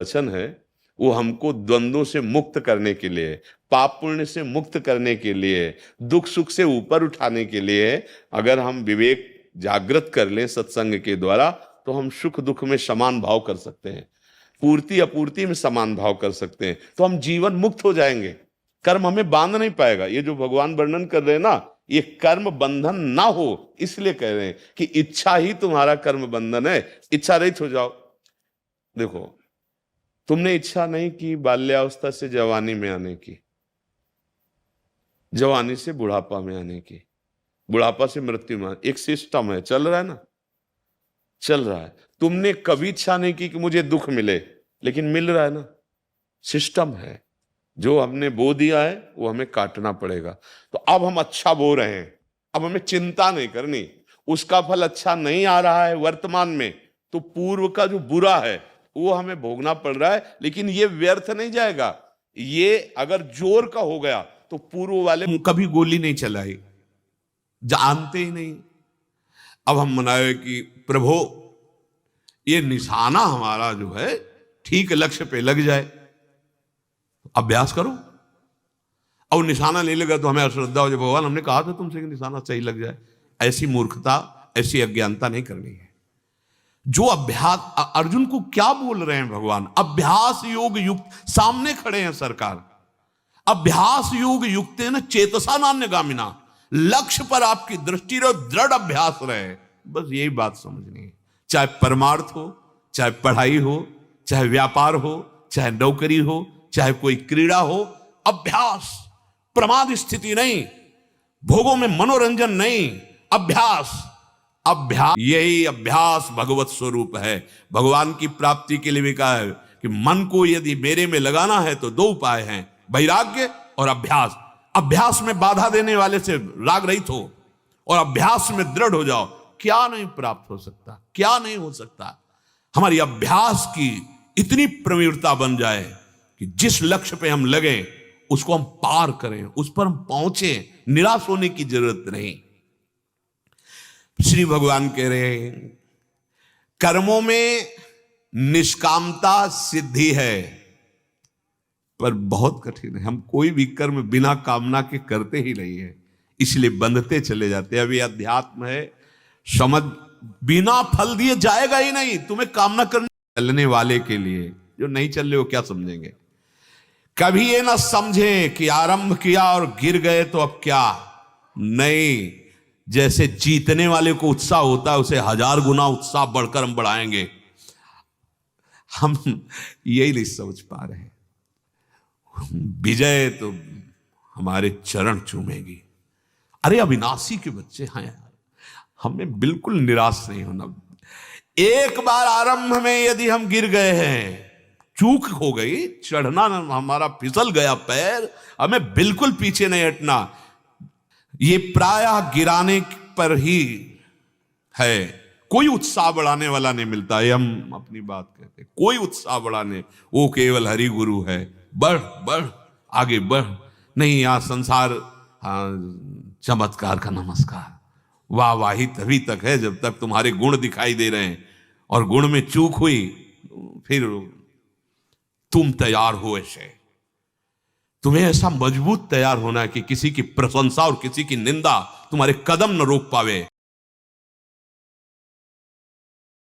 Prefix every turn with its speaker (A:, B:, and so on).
A: वचन है वो हमको द्वंद्वों से मुक्त करने के लिए, पाप पुण्य से मुक्त करने के लिए, दुख सुख से ऊपर उठाने के लिए। अगर हम विवेक जागृत कर लें सत्संग के द्वारा तो हम सुख दुख में समान भाव कर सकते हैं, पूर्ति अपूर्ति में समान भाव कर सकते हैं, तो हम जीवन मुक्त हो जाएंगे। कर्म हमें बांध नहीं पाएगा। ये जो भगवान वर्णन कर रहे हैं ना, ये कर्म बंधन ना हो इसलिए कह रहे हैं कि इच्छा ही तुम्हारा कर्म बंधन है, इच्छा रहित हो जाओ। देखो, तुमने इच्छा नहीं की बाल्यावस्था से जवानी में आने की, जवानी से बुढ़ापा में आने की, बुढ़ापा से मृत्यु में, एक सिस्टम है, चल रहा है ना, चल रहा है। तुमने कभी इच्छा नहीं की कि मुझे दुख मिले, लेकिन मिल रहा है ना, सिस्टम है। जो हमने बो दिया है वो हमें काटना पड़ेगा। तो अब हम अच्छा बो रहे हैं, अब हमें चिंता नहीं करनी। उसका फल अच्छा नहीं आ रहा है वर्तमान में, तो पूर्व का जो बुरा है वो हमें भोगना पड़ रहा है, लेकिन ये व्यर्थ नहीं जाएगा। ये अगर जोर का हो गया तो पूर्व वाले कभी गोली नहीं चलाई, जानते ही नहीं। अब हम मनाए कि प्रभु ये निशाना हमारा जो है ठीक लक्ष्य पे लग जाए, अभ्यास करो। और निशाना नहीं लगा तो हमें अश्रद्धा हो जाए, भगवान हमने कहा था तुमसे कि निशाना सही लग जाए। ऐसी मूर्खता, ऐसी अज्ञानता नहीं करनी है। जो अभ्यास, अर्जुन को क्या बोल रहे हैं भगवान? अभ्यास योग युक्त, सामने खड़े हैं सरकार। अभ्यास योग युक्त है ना, चेतसा नान्यगामिना, लक्ष्य पर आपकी दृष्टि रहे, दृढ़ अभ्यास रहे। बस यही बात समझनी है। चाहे परमार्थ हो, चाहे पढ़ाई हो, चाहे व्यापार हो, चाहे नौकरी हो, चाहे कोई क्रीड़ा हो, अभ्यास, प्रमाद स्थिति नहीं, भोगों में मनोरंजन नहीं, अभ्यास। अभ्यास, यही अभ्यास भगवत स्वरूप है। भगवान की प्राप्ति के लिए भी कहा है कि मन को यदि मेरे में लगाना है तो दो उपाय हैं, वैराग्य और अभ्यास। अभ्यास में बाधा देने वाले से राग रहित हो और अभ्यास में दृढ़ हो जाओ। क्या नहीं प्राप्त हो सकता, क्या नहीं हो सकता। हमारी अभ्यास की इतनी प्रवीणता बन जाए कि जिस लक्ष्य पे हम लगे उसको हम पार करें, उस पर हम पहुंचे, निराश होने की जरूरत नहीं। श्री भगवान कह रहे हैं कर्मों में निष्कामता सिद्धि है, पर बहुत कठिन है। हम कोई भी कर्म बिना कामना के करते ही नहीं है, इसलिए बंधते चले जाते हैं। अभी अध्यात्म है, समझ बिना फल दिए जाएगा ही नहीं। तुम्हें कामना करने चलने वाले के लिए, जो नहीं चल रहे हो क्या समझेंगे? कभी ये ना समझे कि आरंभ किया और गिर गए तो अब क्या नहीं। जैसे जीतने वाले को उत्साह होता है, उसे 1000 गुना उत्साह बढ़कर हम बढ़ाएंगे। हम यही नहीं समझ पा रहे हैं। विजय तो हमारे चरण चूमेगी। अरे अविनाशी के बच्चे हैं यार, हमें बिल्कुल निराश नहीं होना। एक बार आरंभ में यदि हम गिर गए हैं, चूक हो गई, चढ़ना हमारा फिसल गया पैर, हमें बिल्कुल पीछे नहीं हटना। ये प्रायः गिराने पर ही है, कोई उत्साह बढ़ाने वाला नहीं मिलता है। हम अपनी बात कहते हैं, कोई उत्साह बढ़ाने, वो केवल हरि गुरु है, बढ़ बढ़ आगे बढ़। नहीं, यहां संसार चमत्कार का नमस्कार, वाह वाही तभी तक है जब तक तुम्हारे गुण दिखाई दे रहे हैं, और गुण में चूक हुई फिर तुम तैयार हो। ऐसे तुम्हें ऐसा मजबूत तैयार होना है कि किसी की प्रशंसा और किसी की निंदा तुम्हारे कदम न रोक पावे।